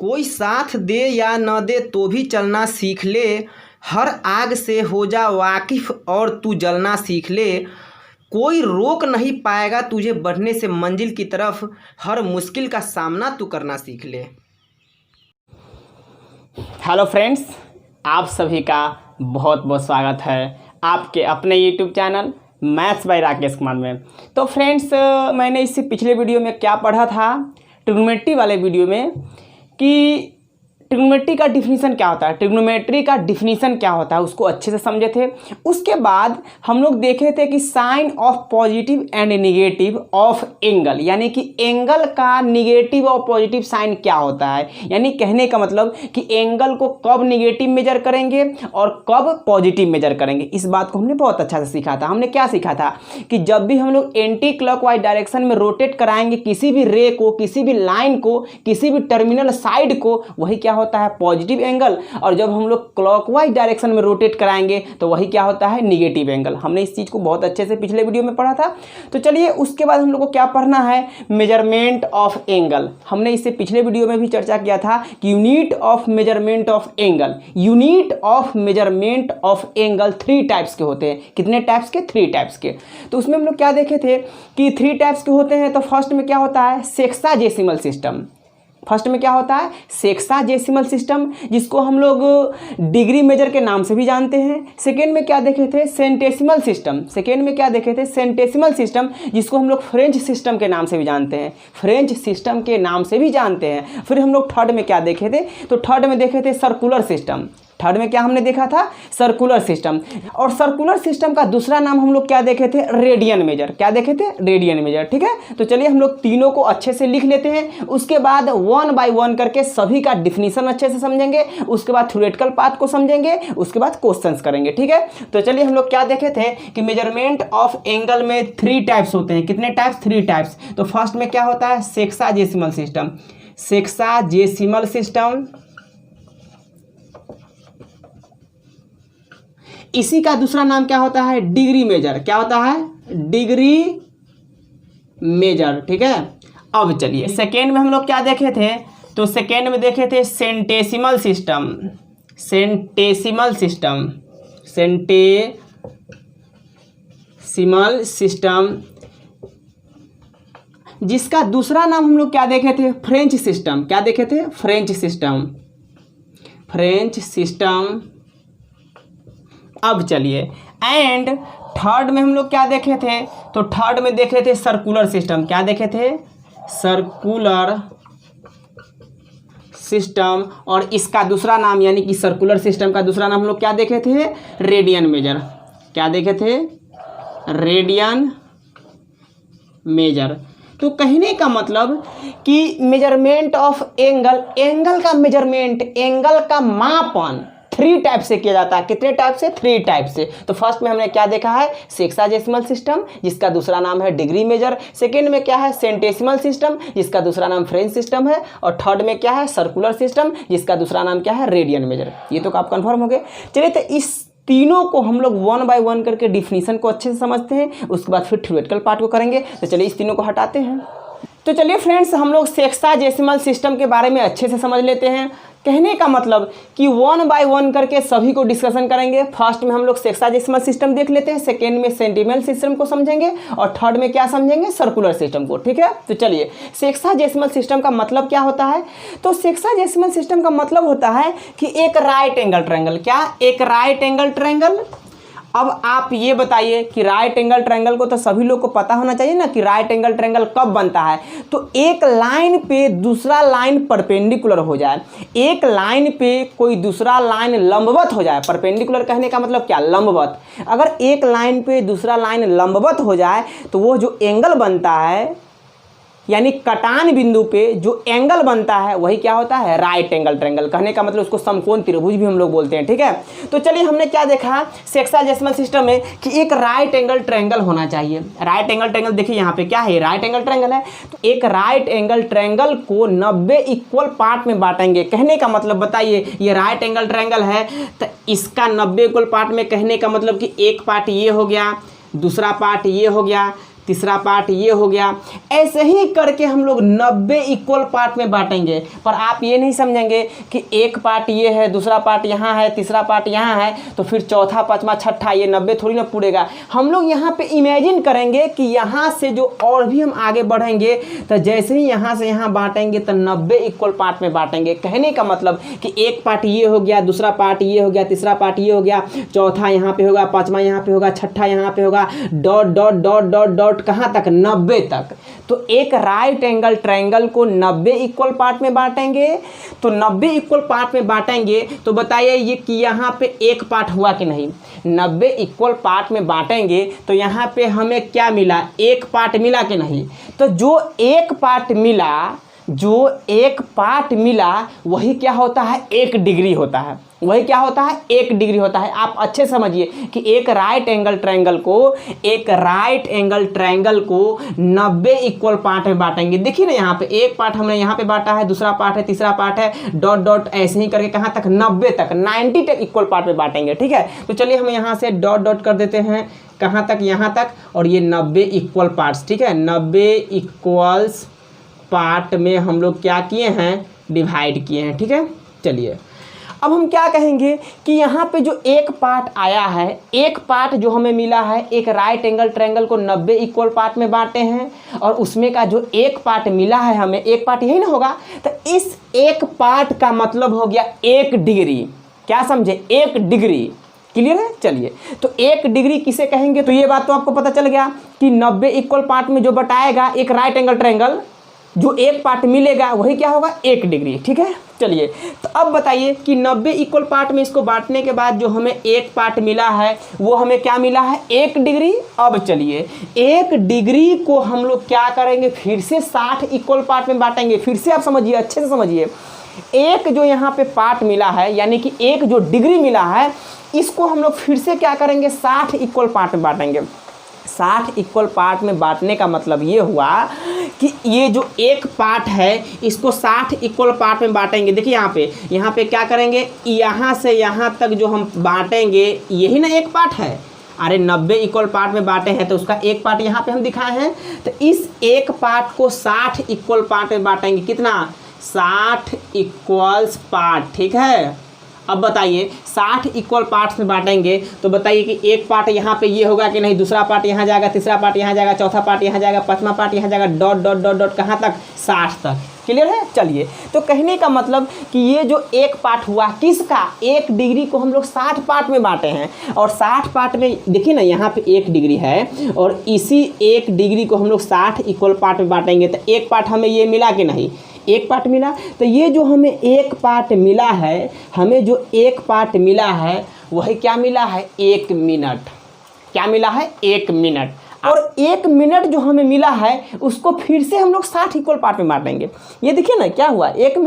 कोई साथ दे या न दे तो भी चलना सीख ले, हर आग से हो जा वाकिफ और तू जलना सीख ले, कोई रोक नहीं पाएगा तुझे बढ़ने से मंजिल की तरफ, हर मुश्किल का सामना तू करना सीख ले। हेलो फ्रेंड्स, आप सभी का बहुत बहुत स्वागत है आपके अपने YouTube channel maths by Rakesh Kumar में। तो फ्रेंड्स, मैंने इससे पिछले वीडियो में क्या पढ़ा था, ट्रिग्नोमेट्री वाले वीडियो में, कि ट्रिग्नोमेट्री का डिफिनीशन क्या होता है, ट्रिग्नोमेट्री का डिफिनीशन क्या होता है, उसको अच्छे से समझे थे। उसके बाद हम लोग देखे थे कि sign of positive and negative of angle, यानी कि एंगल का नेगेटिव और पॉजिटिव साइन क्या होता है। यानी कहने का मतलब कि एंगल को कब नेगेटिव मेजर करेंगे और कब पॉजिटिव मेजर करेंगे, इस बात को हमने बहुत अच्छा से सीखा था। हमने क्या सीखा था कि जब भी हम लोग एंटी क्लॉकवाइज डायरेक्शन में रोटेट कराएंगे किसी भी रे को, किसी भी लाइन को, किसी भी टर्मिनल साइड को, वही क्या होता है, पॉजिटिव एंगल। और जब हम लोग क्लॉकवाइज डायरेक्शन में रोटेट कराएंगे तो वही क्या होता है, नेगेटिव एंगल। हमने इस चीज को बहुत अच्छे से पिछले वीडियो में पढ़ा था। तो चलिए उसके बाद हम लोग को क्या पढ़ना है, मेजरमेंट ऑफ एंगल। हमने इससे पिछले वीडियो में भी चर्चा किया था कि unit of measurement of angle, unit of measurement of angle 3 types के होते हैं। कितने टाइप्स के? 3 टाइप्स के। तो उसमें हम लोग क्या देखे थे कि 3 टाइप्स के होते हैं। तो फर्स्ट में क्या होता है, सेक्साजेसिमल सिस्टम। फर्स्ट में क्या होता है, सेक्साजेसिमल सिस्टम, जिसको हम लोग डिग्री मेजर के नाम से भी जानते हैं। सेकेंड में क्या देखे थे, सेंटेसिमल सिस्टम। सेकेंड में क्या देखे थे, सेंटेसिमल सिस्टम, जिसको हम लोग फ्रेंच सिस्टम के नाम से भी जानते हैं, फ्रेंच सिस्टम के नाम से भी जानते हैं। फिर हम लोग थर्ड में क्या देखे थे, तो थर्ड में देखे थे सर्कुलर सिस्टम। थर्ड में क्या हमने देखा था, सर्कुलर सिस्टम। और सर्कुलर सिस्टम का दूसरा नाम हम लोग क्या देखे थे, रेडियन मेजर। क्या देखे थे, रेडियन मेजर। ठीक है, तो चलिए हम लोग तीनों को अच्छे से लिख लेते हैं। उसके बाद 1 बाय 1 करके सभी का डिफिनीशन अच्छे से समझेंगे। उसके बाद थ्योरेटिकल पार्ट को समझेंगे। उसके बाद क्वेश्चंस करेंगे। ठीक है, तो चलिए हम लोग क्या देखे थे कि मेजरमेंट ऑफ एंगल में 3 टाइप्स होते हैं। कितने टाइप्स? 3 टाइप्स। तो फर्स्ट में क्या होता है, सेक्साजेसिमल सिस्टम। सेक्साजेसिमल सिस्टम, इसी का दूसरा नाम क्या होता है, डिग्री मेजर। क्या होता है, डिग्री मेजर। ठीक है, अब चलिए सेकेंड में हम लोग क्या देखे थे, तो सेकेंड में देखे थे centesimal system. Centesimal system, centesimal system, जिसका दूसरा नाम हम लोग क्या देखे थे, फ्रेंच सिस्टम। क्या देखे थे, फ्रेंच सिस्टम, फ्रेंच सिस्टम। अब चलिए एंड थर्ड में हम लोग क्या देखे थे, तो थर्ड में देखे थे सर्कुलर सिस्टम। क्या देखे थे, सर्कुलर सिस्टम। और इसका दूसरा नाम, यानी कि सर्कुलर सिस्टम का दूसरा नाम हम लोग क्या देखे थे, रेडियन मेजर। क्या देखे थे, रेडियन मेजर। तो कहने का मतलब कि मेजरमेंट ऑफ एंगल, एंगल का मेजरमेंट, एंगल का मापन 3 टाइप से किया जाता है। कितने टाइप से? 3 टाइप से। तो फर्स्ट में हमने क्या देखा है, सेक्साजेसिमल सिस्टम, जिसका दूसरा नाम है डिग्री मेजर। सेकेंड में क्या है, सेंटेसिमल सिस्टम, जिसका दूसरा नाम फ्रेंच सिस्टम है। और थर्ड में क्या है, सर्कुलर सिस्टम, जिसका दूसरा नाम क्या है, रेडियन मेजर। ये तो आप कंफर्म हो गए। चलिए, तो इस तीनों को हम लोग 1 बाय 1 करके डिफिनीशन को अच्छे से समझते हैं। उसके बाद फिर थ्योरेटिकल पार्ट को करेंगे। तो चलिए इस तीनों को हटाते हैं। तो चलिए फ्रेंड्स, हम लोग सेक्साजेसिमल सिस्टम के बारे में अच्छे से समझ लेते हैं। कहने का मतलब कि 1 बाय 1 करके सभी को डिस्कशन करेंगे। फर्स्ट में हम लोग सेक्साजेसिमल सिस्टम देख लेते हैं, सेकेंड में सेंटिमेंटल सिस्टम को समझेंगे, और थर्ड में क्या समझेंगे, सर्कुलर सिस्टम को। ठीक है, तो चलिए सेक्साजेसिमल सिस्टम का मतलब क्या होता है, तो सेक्साजेसिमल सिस्टम का मतलब होता है कि एक राइट एंगल ट्रायंगल। क्या? एक राइट एंगल ट्रायंगल। अब आप ये बताइए कि राइट एंगल ट्रायंगल को तो सभी लोग को पता होना चाहिए ना कि राइट एंगल ट्रायंगल कब बनता है। तो एक लाइन पे दूसरा लाइन परपेंडिकुलर हो जाए, एक लाइन पे कोई दूसरा लाइन लंबवत हो जाए। परपेंडिकुलर कहने का मतलब क्या, लंबवत। अगर एक लाइन पे दूसरा लाइन लंबवत हो जाए तो वो जो एंगल बनता है, यानी कटान बिंदु पे जो एंगल बनता है, वही क्या होता है, राइट एंगल ट्रायंगल। कहने का मतलब उसको समकोण त्रिभुज भी हम लोग बोलते हैं। ठीक है, तो चलिए हमने क्या देखा सेक्साजेसिमल सिस्टम में कि एक राइट एंगल ट्रायंगल होना चाहिए। राइट एंगल ट्रायंगल देखिए यहाँ पे क्या है, राइट एंगल ट्रायंगल है। तो एक राइट एंगल ट्रायंगल को 90 इक्वल पार्ट में बांटेंगे। कहने का मतलब बताइए, ये राइट एंगल ट्रायंगल है तो इसका 90 इक्वल पार्ट में, कहने का मतलब कि एक पार्ट ये हो गया, दूसरा पार्ट ये हो गया, तीसरा पार्ट ये हो गया। ऐसे ही करके हम लोग 90 इक्वल पार्ट में बांटेंगे। पर आप ये नहीं समझेंगे कि एक पार्ट ये है, दूसरा पार्ट यहाँ है, तीसरा पार्ट यहाँ है, तो फिर चौथा, पाँचवा, छठा ये 90 थोड़ी ना पूरेगा। हम लोग यहाँ पे इमेजिन करेंगे कि यहाँ से जो और भी हम आगे बढ़ेंगे तो जैसे ही यहाँ से यहाँ बांटेंगे तो 90 इक्वल पार्ट में बांटेंगे। कहने का मतलब कि एक पार्ट ये हो गया, दूसरा पार्ट ये हो गया, तीसरा पार्ट ये हो गया, चौथा यहाँ पे होगा, पाँचवा यहाँ पे होगा, छठा यहाँ पे होगा, dot dot dot dot dot कहाँ तक, 90 तक। तो एक राइट एंगल ट्रायंगल को 90 इक्वल पार्ट में बांटेंगे। तो 90 इक्वल पार्ट में बांटेंगे तो बताइए ये कि यहाँ पे एक पार्ट हुआ कि नहीं। 90 इक्वल पार्ट में बांटेंगे तो यहाँ पे हमें क्या मिला, एक पार्ट मिला कि नहीं। तो जो एक पार्ट मिला वही क्या होता है, 1 डिग्री होता है। वही क्या होता है, 1 डिग्री होता है। आप अच्छे समझिए कि एक राइट एंगल ट्रायंगल को 90 इक्वल पार्ट में बांटेंगे। देखिए ना, यहाँ पे एक पार्ट हमने यहाँ पे बांटा है, दूसरा पार्ट है, तीसरा पार्ट है, डॉट डॉट ऐसे ही करके कहाँ तक, 90 तक, 90 तक इक्वल पार्ट में बांटेंगे। ठीक है, तो चलिए हम यहाँ से डॉट डॉट कर देते हैं, कहाँ तक, यहाँ तक, और ये 90 इक्वल पार्ट्स। ठीक है, 90 इक्वल्स पार्ट में हम लोग क्या किए हैं, डिवाइड किए हैं। ठीक है, चलिए अब हम क्या कहेंगे कि यहाँ पे जो एक पार्ट आया है, एक पार्ट जो हमें मिला है, एक राइट एंगल ट्रायंगल को 90 इक्वल पार्ट में बांटे हैं और उसमें का जो एक पार्ट मिला है हमें, एक पार्ट यही ना होगा। तो इस एक पार्ट का मतलब हो गया 1 डिग्री। क्या समझे, 1 डिग्री। क्लियर है। चलिए, तो 1 डिग्री किसे कहेंगे, तो ये बात तो आपको पता चल गया कि 90 इक्वल पार्ट में जो बटाएगा एक राइट एंगल ट्रायंगल, जो एक पार्ट मिलेगा वही क्या होगा, 1 डिग्री। ठीक है, चलिए तो अब बताइए कि 90 इक्वल पार्ट में इसको बांटने के बाद जो हमें एक पार्ट मिला है वो हमें क्या मिला है, 1 डिग्री। अब चलिए 1 डिग्री को हम लोग क्या करेंगे, फिर से 60 इक्वल पार्ट में बांटेंगे। फिर से आप समझिए, अच्छे से समझिए, एक जो यहाँ पे पार्ट मिला है यानी कि एक जो डिग्री मिला है, इसको हम लोग फिर से क्या करेंगे, 60 इक्वल पार्ट में बांटेंगे। 60 इक्वल पार्ट में बांटने का मतलब ये हुआ कि ये जो एक पार्ट है इसको 60 इक्वल पार्ट में बांटेंगे। देखिए यहाँ पे क्या करेंगे, यहाँ से यहाँ तक जो हम बांटेंगे यही ना एक पार्ट है। अरे 90 इक्वल पार्ट में बांटे हैं तो उसका एक पार्ट यहाँ पे हम दिखाए हैं। तो इस एक पार्ट को 60 इक्वल पार्ट में बांटेंगे। कितना, 60 इक्वल्स पार्ट। ठीक है, अब बताइए 60 इक्वल पार्ट्स में बांटेंगे तो बताइए कि एक पार्ट यहाँ पे ये होगा कि नहीं, दूसरा पार्ट यहाँ जाएगा, तीसरा पार्ट यहाँ जाएगा, चौथा पार्ट यहाँ जाएगा, पाँचवा पार्ट यहाँ जाएगा, डॉट डॉट डॉट डॉट कहाँ तक, 60 तक। क्लियर है। चलिए, तो कहने का मतलब कि ये जो एक पार्ट हुआ किसका, 1 डिग्री को हम लोग 60 पार्ट में बांटे हैं। और 60 पार्ट में देखिए ना, यहाँ पे 1 डिग्री है और इसी 1 डिग्री को हम लोग 60 इक्वल पार्ट में बांटेंगे। तो एक पार्ट हमें ये मिला कि नहीं, एक पार्ट मिला। तो ये जो हमें एक पार्ट मिला है, हमें जो एक पार्ट मिला है वही क्या मिला है, 1 मिनट। क्या मिला है, 1 मिनट। और 1 मिनट जो हमें मिला है उसको फिर से हम लोग 60 इक्वल पार्ट में बांटेंगे। ये देखिए ना क्या हुआ, 1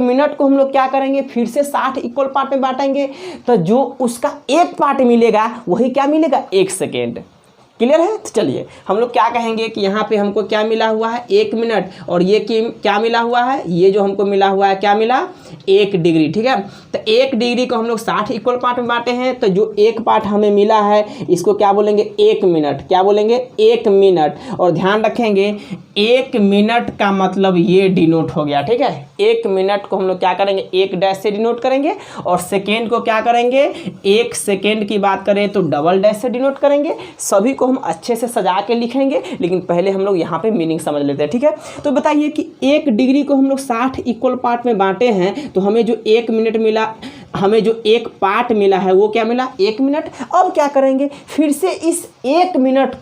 मिनट को हम लोग क्या करेंगे, फिर से 60 इक्वल पार्ट में बांटेंगे। तो जो उसका एक पार्ट मिलेगा वही क्या मिलेगा, 1 सेकेंड। क्लियर है। तो चलिए हम लोग क्या कहेंगे कि यहाँ पे हमको क्या मिला हुआ है, 1 मिनट, और ये क्या मिला हुआ है, ये जो हमको मिला हुआ है क्या मिला, 1 डिग्री। ठीक है, तो 1 डिग्री को हम लोग 60 इक्वल पार्ट में बांटे हैं। तो जो एक पार्ट हमें मिला है इसको क्या बोलेंगे, 1 मिनट। क्या बोलेंगे, 1 मिनट। और ध्यान रखेंगे 1 मिनट का मतलब ये डिनोट हो गया। ठीक है, 1 मिनट को हम लोग क्या करेंगे, 1 डैश से डिनोट करेंगे। और सेकेंड को क्या करेंगे, 1 सेकेंड की बात करें तो डबल डैश से डिनोट करेंगे। सभी को हम अच्छे से सजा के लिखेंगे, लेकिन पहले हम लोग यहाँ पे मीनिंग समझ लेते हैं। ठीक है, तो बताइए कि 1 डिग्री को हम लोग 60 इक्वल पार्ट में बांटे हैं तो हमें जो 1 मिनट मिला, हमें जो एक पार्ट मिला है वो क्या मिला, 1 मिनट। अब क्या करेंगे, फिर से इस 1 मिनट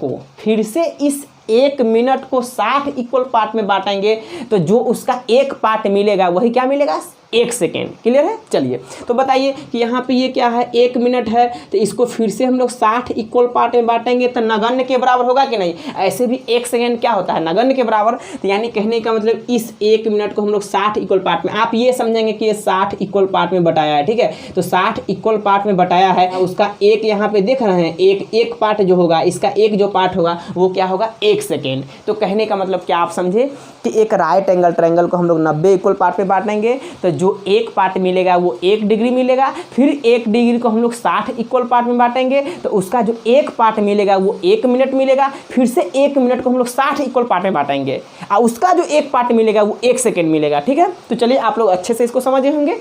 को 60 इक्वल पार्ट में बांटेंगे। तो जो उसका एक पार्ट मिलेगा वही क्या मिलेगा, 1 सेकेंड। क्लियर है। चलिए तो बताइए कि यहाँ पे ये क्या है, 1 मिनट है, तो इसको फिर से हम लोग 60 इक्वल पार्ट में बांटेंगे तो नगण्य के बराबर होगा कि नहीं। ऐसे भी 1 सेकेंड क्या होता है, नगण्य के बराबर। तो यानी कहने का मतलब इस 1 मिनट को हम लोग 60 इक्वल पार्ट में, आप ये समझेंगे कि ये 60 इक्वल पार्ट में बटाया है। ठीक है, तो 60 इक्वल पार्ट में बटाया है, उसका एक यहाँ पे देख रहे हैं, एक पार्ट जो होगा, इसका एक जो पार्ट होगा वो क्या होगा, 1 सेकेंड। तो कहने का मतलब क्या आप समझे कि एक राइट एंगल ट्रायंगल को हम लोग 90 इक्वल पार्ट में बांटेंगे। तो जो एक पार्ट मिलेगा वो 1 डिग्री मिलेगा। फिर 1 डिग्री को हम लोग 60 इक्वल पार्ट में बांटेंगे तो उसका जो एक पार्ट मिलेगा वो 1 मिनट मिलेगा। फिर से 1 मिनट को हम लोग 60 इक्वल पार्ट में बांटेंगे और उसका जो एक पार्ट मिलेगा वो 1 सेकेंड मिलेगा। ठीक है, तो चलिए आप लोग अच्छे से इसको समझे होंगे।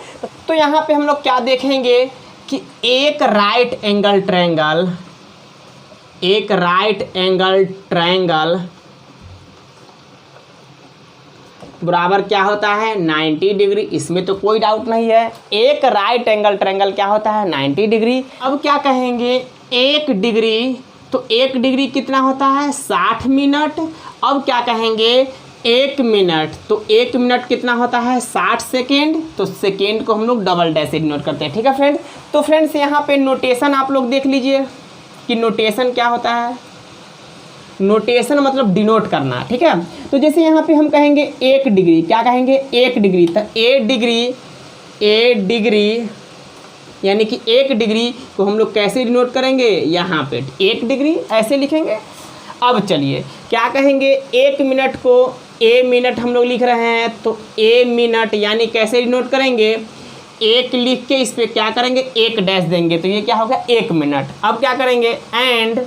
तो यहाँ पे हम लोग क्या देखेंगे कि एक राइट एंगल ट्रायंगल बराबर क्या होता है 90 डिग्री। इसमें तो कोई डाउट नहीं है। एक राइट एंगल ट्रायंगल क्या होता है 90 डिग्री। अब क्या कहेंगे 1 डिग्री, तो 1 डिग्री कितना होता है 60 मिनट। अब क्या कहेंगे 1 मिनट, तो 1 मिनट कितना होता है 60 सेकेंड। तो सेकेंड को हम लोग डबल डैश से डिनोट करते हैं। ठीक है फ्रेंड, तो फ्रेंड्स यहाँ पे नोटेशन आप लोग देख लीजिए कि नोटेशन क्या होता है। नोटेशन मतलब डिनोट करना। ठीक है, तो जैसे यहाँ पे हम कहेंगे 1 डिग्री, क्या कहेंगे 1 डिग्री, तो ए डिग्री यानी कि 1 डिग्री को हम लोग कैसे डिनोट करेंगे, यहाँ पे 1 डिग्री ऐसे लिखेंगे। अब चलिए क्या कहेंगे 1 मिनट को ए मिनट हम लोग लिख रहे हैं, तो ए मिनट यानी कैसे डिनोट करेंगे 1 लिख के इस पर क्या करेंगे 1 डैश देंगे, तो ये क्या हो गया 1 मिनट। अब क्या करेंगे एंड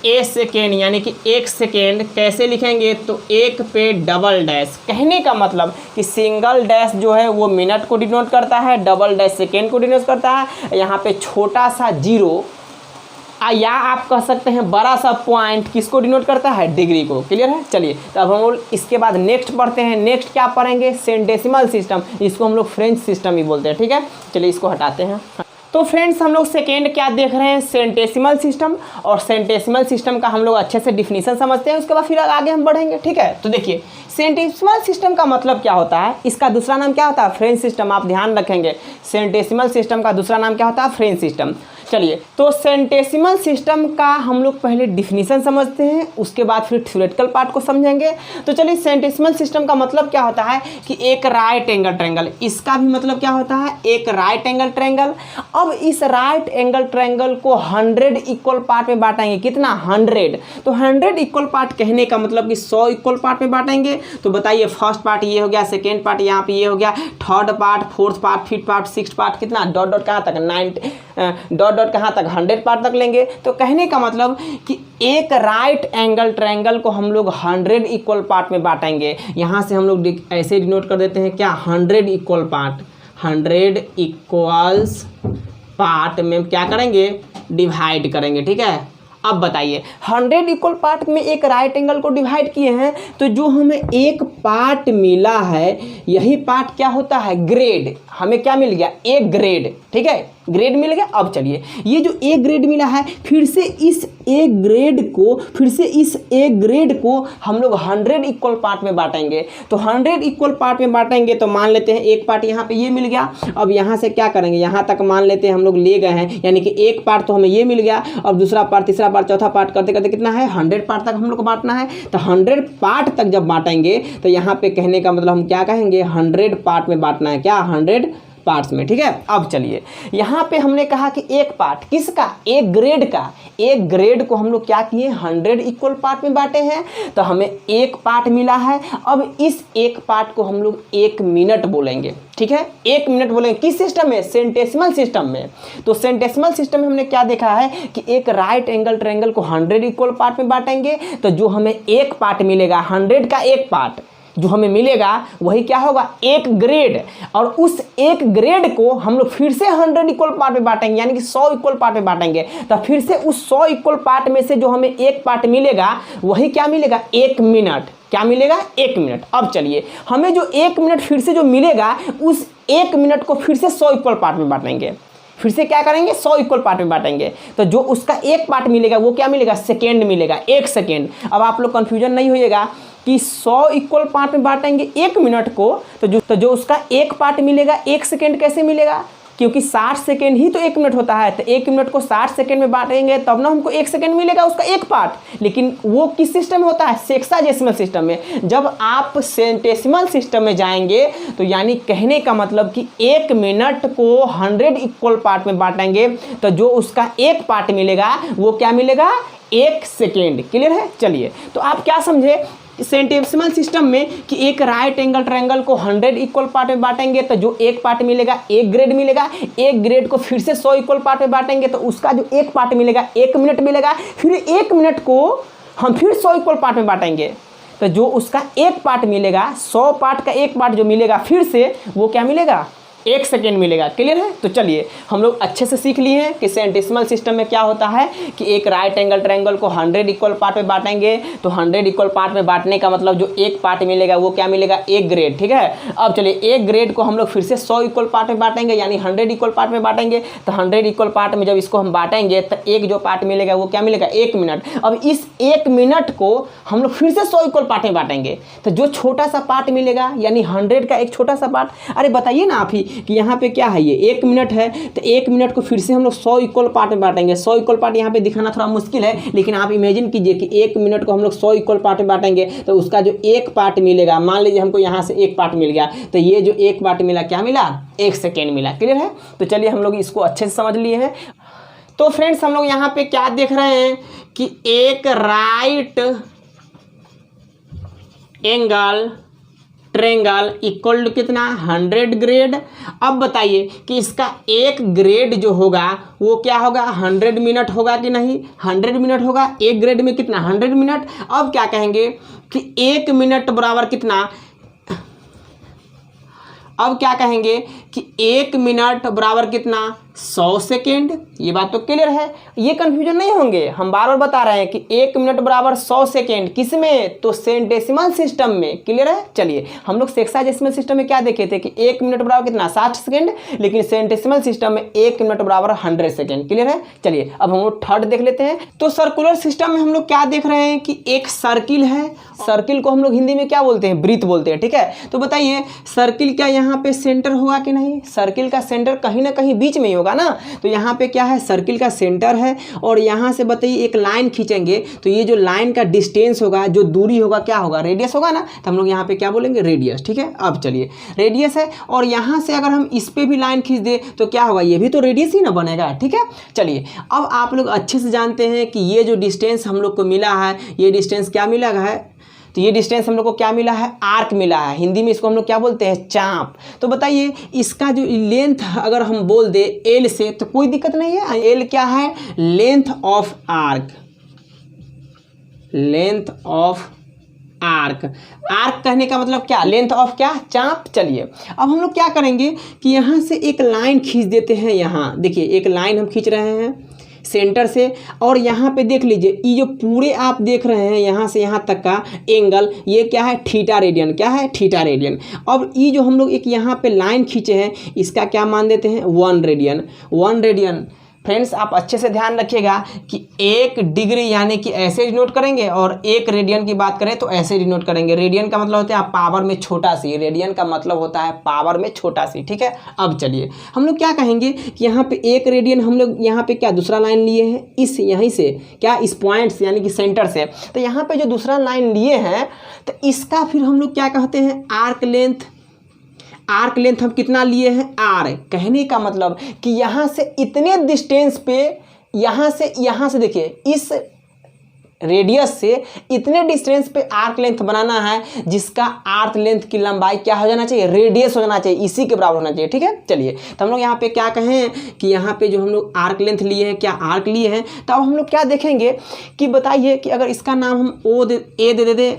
ए सेकेंड यानी कि 1 सेकेंड कैसे लिखेंगे, तो 1 पे डबल डैश। कहने का मतलब कि सिंगल डैश जो है वो मिनट को डिनोट करता है, डबल डैश सेकेंड को डिनोट करता है। यहाँ पे छोटा सा जीरो या आप कह सकते हैं बड़ा सा पॉइंट किसको डिनोट करता है डिग्री को। क्लियर है, चलिए तो अब हम लोग इसके बाद नेक्स्ट पढ़ते हैं। नेक्स्ट क्या पढ़ेंगे सेंटेसिमल सिस्टम, इसको हम लोग फ्रेंच सिस्टम ही बोलते हैं। ठीक है, चलिए इसको हटाते हैं। तो फ्रेंड्स हम लोग सेकेंड क्या देख रहे हैं सेंटेसिमल सिस्टम, और सेंटेसिमल सिस्टम का हम लोग अच्छे से डिफिनीशन समझते हैं, उसके बाद फिर आगे हम बढ़ेंगे। ठीक है, तो देखिए सेंटेसिमल सिस्टम का मतलब क्या होता है, इसका दूसरा नाम क्या होता है फ्रेंच सिस्टम। आप ध्यान रखेंगे सेंटेसिमल सिस्टम का दूसरा नाम क्या होता है फ्रेंच सिस्टम। चलिए तो सेंटेसिमल सिस्टम का हम लोग पहले डिफिनीशन समझते हैं, उसके बाद फिर थ्योरेटिकल पार्ट को समझेंगे। तो चलिए सेंटेसिमल सिस्टम का मतलब क्या होता है कि एक राइट एंगल ट्रायंगल, इसका भी मतलब क्या होता है एक राइट एंगल ट्रायंगल। अब इस राइट एंगल ट्रायंगल को 100 इक्वल पार्ट में बांटेंगे। कितना 100, तो 100 इक्वल पार्ट कहने का मतलब कि 100 इक्वल पार्ट में बांटेंगे। तो बताइए फर्स्ट पार्ट ये हो गया, सेकेंड पार्ट यहाँ पे ये हो गया, third part, fourth part, fifth part, sixth part, कितना डॉट डॉट कहाँ तक 90 डॉट डॉट कहाँ तक 100 पार्ट तक लेंगे। तो कहने का मतलब कि एक राइट एंगल ट्रायंगल को हम लोग 100 इक्वल पार्ट में बांटेंगे। यहाँ से हम लोग ऐसे डिनोट कर देते हैं क्या 100 इक्वल पार्ट, 100 इक्वल्स पार्ट में क्या करेंगे डिवाइड करेंगे। ठीक है, अब बताइए 100 इक्वल पार्ट में एक राइट एंगल को डिवाइड किए हैं, तो जो हमें एक पार्ट मिला है यही पार्ट क्या होता है ग्रेड। हमें क्या मिल गया एक ग्रेड। ठीक है, ग्रेड मिल गया। अब चलिए ये जो ए ग्रेड मिला है फिर से इस ए ग्रेड को हम लोग 100 इक्वल पार्ट में बांटेंगे। तो 100 इक्वल पार्ट में बांटेंगे तो मान लेते हैं एक पार्ट यहाँ पे ये मिल गया। अब यहाँ से क्या करेंगे यहाँ तक मान लेते हैं हम लोग ले गए हैं, यानी कि एक पार्ट तो हमें ये मिल गया। अब दूसरा पार्ट, तीसरा पार्ट, चौथा पार्ट करते करते कितना है 100 पार्ट तक हम लोग को बांटना है। तो 100 पार्ट तक जब बांटेंगे तो यहाँ पे कहने का मतलब हम क्या कहेंगे 100 पार्ट में बांटना है, क्या 100 पार्ट्स में। ठीक है, अब चलिए यहाँ पे हमने कहा कि एक पार्ट किसका एक ग्रेड का, एक ग्रेड को हम लोग क्या किए 100 इक्वल पार्ट में बांटे हैं, तो हमें एक पार्ट मिला है। अब इस एक पार्ट को हम लोग 1 मिनट बोलेंगे। ठीक है, 1 मिनट बोलेंगे किस सिस्टम में सेंटेसिमल सिस्टम में। तो सेंटेसिमल सिस्टम में हमने क्या देखा है कि एक राइट एंगल ट्रायंगल को 100 इक्वल पार्ट में बांटेंगे, तो जो हमें एक पार्ट मिलेगा 100 का एक पार्ट जो हमें मिलेगा वही क्या होगा एक ग्रेड, और उस एक ग्रेड को हम लोग फिर से 100 इक्वल पार्ट में बांटेंगे, यानी कि 100 इक्वल पार्ट में बांटेंगे। तो फिर से उस 100 इक्वल पार्ट में से जो हमें एक पार्ट मिलेगा वही क्या मिलेगा 1 मिनट। क्या मिलेगा 1 मिनट। अब चलिए हमें जो 1 मिनट फिर से जो मिलेगा उस 1 मिनट को फिर से 100 इक्वल पार्ट में बांटेंगे। फिर से क्या करेंगे 100 इक्वल पार्ट में बांटेंगे, तो जो उसका एक पार्ट मिलेगा वो क्या मिलेगा सेकेंड मिलेगा, 1 सेकेंड। अब आप लोग कंफ्यूजन नहीं होइएगा कि 100 इक्वल पार्ट में बांटेंगे 1 मिनट को, तो जो उसका एक पार्ट मिलेगा 1 सेकेंड कैसे मिलेगा, क्योंकि 60 सेकेंड ही तो 1 मिनट होता है। तो 1 मिनट को 60 सेकेंड में बांटेंगे तब ना हमको 1 सेकेंड मिलेगा उसका एक पार्ट। लेकिन वो किस सिस्टम में होता है सेक्साडेसिमल सिस्टम में। जब आप सेंटेसिमल सिस्टम में जाएंगे तो यानी कहने का मतलब कि 1 मिनट को 100 इक्वल पार्ट में बांटेंगे, तो जो उसका एक पार्ट मिलेगा वो क्या मिलेगा 1 सेकेंड। क्लियर है, चलिए तो आप क्या समझे सेंटेसिमल सिस्टम में कि एक राइट एंगल ट्रायंगल को 100 इक्वल पार्ट में बांटेंगे तो जो एक पार्ट मिलेगा एक ग्रेड मिलेगा, एक ग्रेड को फिर से 100 इक्वल पार्ट में बांटेंगे तो उसका जो एक पार्ट मिलेगा 1 मिनट मिलेगा, फिर 1 मिनट को हम फिर 100 इक्वल पार्ट में बांटेंगे तो जो उसका एक पार्ट मिलेगा 100 पार्ट का एक पार्ट जो मिलेगा फिर से वो क्या मिलेगा 1 सेकेंड मिलेगा। क्लियर है? तो चलिए हम लोग अच्छे से सीख लिए हैं कि सेंटेसिमल सिस्टम में क्या होता है कि एक राइट एंगल ट्रायंगल को 100 इक्वल पार्ट में बांटेंगे तो 100 इक्वल पार्ट में बांटने का मतलब जो एक पार्ट मिलेगा वो क्या मिलेगा 1 ग्रेड। ठीक है, अब चलिए 1 ग्रेड को हम लोग फिर से 100 इक्वल पार्ट में बांटेंगे यानी 100 इक्वल पार्ट में बांटेंगे तो 100 इक्वल पार्ट में जब इसको हम बांटेंगे तो एक जो पार्ट मिलेगा वो क्या मिलेगा 1 मिनट। अब इस 1 मिनट को हम लोग फिर से 100 इक्वल पार्ट में बांटेंगे तो जो छोटा सा पार्ट मिलेगा यानी 100 का एक छोटा सा पार्ट। अरे बताइए ना आप ही कि यहाँ पे क्या है, ये 1 मिनट है तो 1 मिनट को फिर से हम लोग 100 इक्वल पार्ट में बांटेंगे। 100 इक्वल पार्ट यहाँ पे दिखाना थोड़ा मुश्किल है लेकिन आप इमेजिन कीजिए कि 1 मिनट को हम लोग 100 इक्वल पार्ट में बांटेंगे तो उसका जो एक पार्ट मिलेगा, मान लीजिए हमको यहाँ से एक पार्ट मिल गया तो ये जो एक पार्ट मिला क्या मिला 1 सेकेंड मिला। क्लियर है? तो चलिए हम लोग इसको अच्छे से समझ लिए हैं। तो फ्रेंड्स हम लोग यहाँ पे क्या देख रहे हैं कि एक right angle triangle equal to कितना 100 ग्रेड। अब बताइए कि इसका एक ग्रेड जो होगा वो क्या होगा 100 मिनट होगा कि नहीं, 100 मिनट होगा। एक ग्रेड में कितना 100 मिनट। अब क्या कहेंगे कि 1 मिनट बराबर कितना, अब क्या कहेंगे कि 1 मिनट बराबर कितना 100 सेकेंड। ये बात तो क्लियर है, ये कंफ्यूजन नहीं होंगे। हम बार बार बता रहे हैं कि 1 मिनट बराबर 100 सेकेंड किस में, तो सेंटेसिमल सिस्टम में। क्लियर है? चलिए हम लोग सेक्साडेसिमल सिस्टम में क्या देखे थे कि 1 मिनट बराबर कितना 60 सेकेंड, लेकिन सेंटेसिमल सिस्टम में 1 मिनट बराबर 100 सेकेंड। क्लियर है? चलिए अब हम लोग थर्ड देख लेते हैं। तो सर्कुलर सिस्टम में हम लोग क्या देख रहे हैं कि एक सर्किल है, सर्किल को हम लोग हिंदी में क्या बोलते हैं, वृत्त बोलते हैं। ठीक है, तो बताइए सर्किल क्या यहाँ पे सेंटर होगा कि नहीं, सर्किल का सेंटर कहीं ना कहीं बीच में ही होगा ना। तो यहाँ पे क्या है, सर्किल का सेंटर है और यहाँ से बताइए एक लाइन खींचेंगे तो ये जो लाइन का डिस्टेंस होगा, जो दूरी होगा, क्या होगा, रेडियस होगा ना। तो हम लोग यहाँ पे क्या बोलेंगे, रेडियस। ठीक है, अब चलिए रेडियस है और यहाँ से अगर हम इस पे भी लाइन खींच दे तो क्या होगा, ये भी तो रेडियस ही ना बनेगा। ठीक है, चलिए अब आप लोग अच्छे से जानते हैं कि ये जो डिस्टेंस हम लोग को मिला है, ये डिस्टेंस क्या मिला है, तो ये डिस्टेंस हम लोग को क्या मिला है, आर्क मिला है। हिंदी में इसको हम लोग क्या बोलते हैं, चाप। तो बताइए इसका जो लेंथ अगर हम बोल दे एल से तो कोई दिक्कत नहीं है। एल क्या है, length of arc, length of arc. Arc कहने का मतलब क्या, लेंथ ऑफ क्या, चाप। चलिए अब हम लोग क्या करेंगे कि यहाँ से एक लाइन खींच देते हैं। यहाँ देखिए एक लाइन हम खींच रहे हैं सेंटर से और यहाँ पे देख लीजिए ये जो पूरे आप देख रहे हैं यहाँ से यहाँ तक का एंगल, ये क्या है, थीटा रेडियन। क्या है, थीटा रेडियन। अब ये जो हम लोग एक यहाँ पे लाइन खींचे हैं इसका क्या मान देते हैं, 1 रेडियन। 1 रेडियन फ्रेंड्स आप अच्छे से ध्यान रखिएगा कि 1 डिग्री यानी कि ऐसे डिनोट करेंगे और 1 रेडियन की बात करें तो ऐसे डिनोट करेंगे। रेडियन का मतलब होता है पावर में छोटा सी, रेडियन का मतलब होता है पावर में छोटा सी। ठीक है, अब चलिए हम लोग क्या कहेंगे कि यहाँ पे 1 रेडियन हम लोग यहाँ पे क्या दूसरा लाइन लिए हैं, इस यहीं से क्या, इस पॉइंट से यानी कि सेंटर से। तो यहाँ पे जो दूसरा लाइन लिए हैं तो इसका फिर हम लोग क्या कहते हैं, आर्क लेंथ। आर्क लेंथ हम कितना लिए हैं, आर। कहने का मतलब कि यहाँ से इतने डिस्टेंस पे, यहाँ से देखिए इस रेडियस से इतने डिस्टेंस पे आर्क लेंथ बनाना है जिसका आर्क लेंथ की लंबाई क्या हो जाना चाहिए, रेडियस हो जाना चाहिए, इसी के बराबर होना चाहिए। ठीक है, चलिए तो हम लोग यहाँ पे क्या कहें कि यहाँ पे जो हम लोग आर्क लेंथ लिए हैं, क्या आर्क लिए हैं, तो अब हम लोग क्या देखेंगे कि बताइए कि अगर इसका नाम हम ए दे दे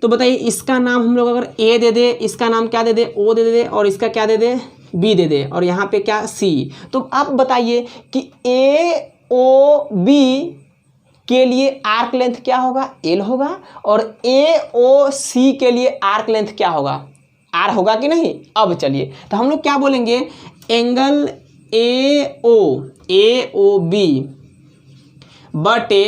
तो बताइए इसका नाम हम लोग अगर ए दे दे, इसका नाम क्या दे दे, ओ दे दे और इसका क्या दे दे, बी दे दे और यहाँ पे क्या, सी। तो आप बताइए कि ए ओ बी के लिए आर्क लेंथ क्या होगा, एल होगा और ए ओ सी के लिए आर्क लेंथ क्या होगा, आर होगा कि नहीं। अब चलिए तो हम लोग क्या बोलेंगे, एंगल ए ओ बी बटे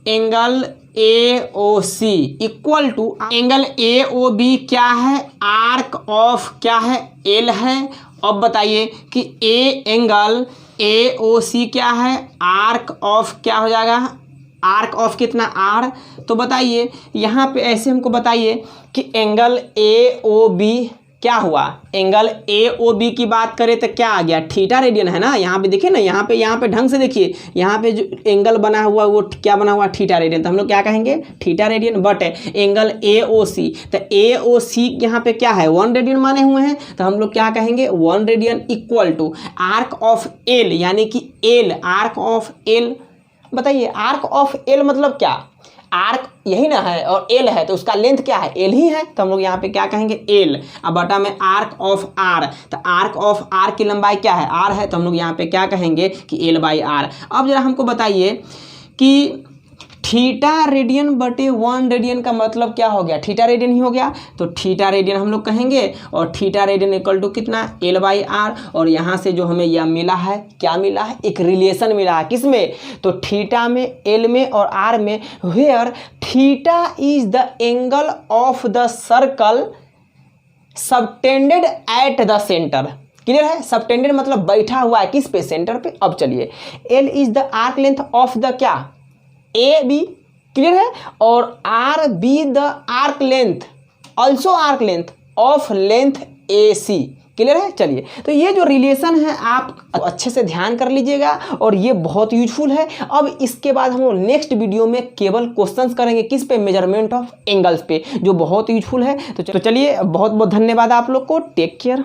angle A O C equal to angle A O B क्या है, आर्क ऑफ क्या है, एल है। अब बताइए कि ए एंगल ए ओ सी क्या है, आर्क ऑफ क्या हो जाएगा, आर्क ऑफ कितना, आर। तो बताइए यहाँ पे ऐसे हमको बताइए कि एंगल ए ओ बी क्या हुआ, एंगल ए ओ बी की बात करें तो क्या आ गया, थीटा रेडियन है ना। यहाँ पे देखिए ना, यहाँ पे ढंग से देखिए, यहाँ पे जो एंगल बना हुआ वो क्या बना हुआ, थीटा रेडियन। तो हम लोग क्या कहेंगे, theta radian. But angle A O C, तो ए ओ सी यहाँ पे क्या है, 1 रेडियन माने हुए हैं, तो हम लोग क्या कहेंगे, 1 radian equal to arc of L, यानी कि एल, आर्क ऑफ एल। बताइए आर्क ऑफ एल मतलब क्या, आर्क यही ना है और एल है, तो उसका लेंथ क्या है, एल ही है, तो हम लोग यहाँ पे क्या कहेंगे, एल। अब बटा में आर्क ऑफ आर, तो आर्क ऑफ आर की लंबाई क्या है, आर है, तो हम लोग यहाँ पे क्या कहेंगे कि एल बाई आर। अब जरा हमको बताइए कि थीटा रेडियन बटे 1 रेडियन का मतलब क्या हो गया, थीटा रेडियन ही हो गया, तो थीटा रेडियन हम लोग कहेंगे, और थीटा रेडियन इक्वल टू कितना, एल बाई आर। और यहाँ से जो हमें यह मिला है, क्या मिला है, एक रिलेशन मिला है, किस में, तो थीटा में, एल में और आर में, where theta is the angle of the circle subtended at the centre. Clear है, सबटेंडेड मतलब बैठा हुआ है किस पे, सेंटर पे। अब चलिए, L is the arc length of the क्या, ए बी, क्लियर है, और R B the arc length, also arc length of length A C. Clear है। चलिए, तो ये जो रिलेशन है आप अच्छे से ध्यान कर लीजिएगा और ये बहुत यूजफुल है। अब इसके बाद हम लोग नेक्स्ट वीडियो में केवल क्वेश्चंस करेंगे किस पे, मेजरमेंट ऑफ एंगल्स पे, जो बहुत यूजफुल है। तो चलिए, बहुत बहुत धन्यवाद आप लोग को, टेक केयर।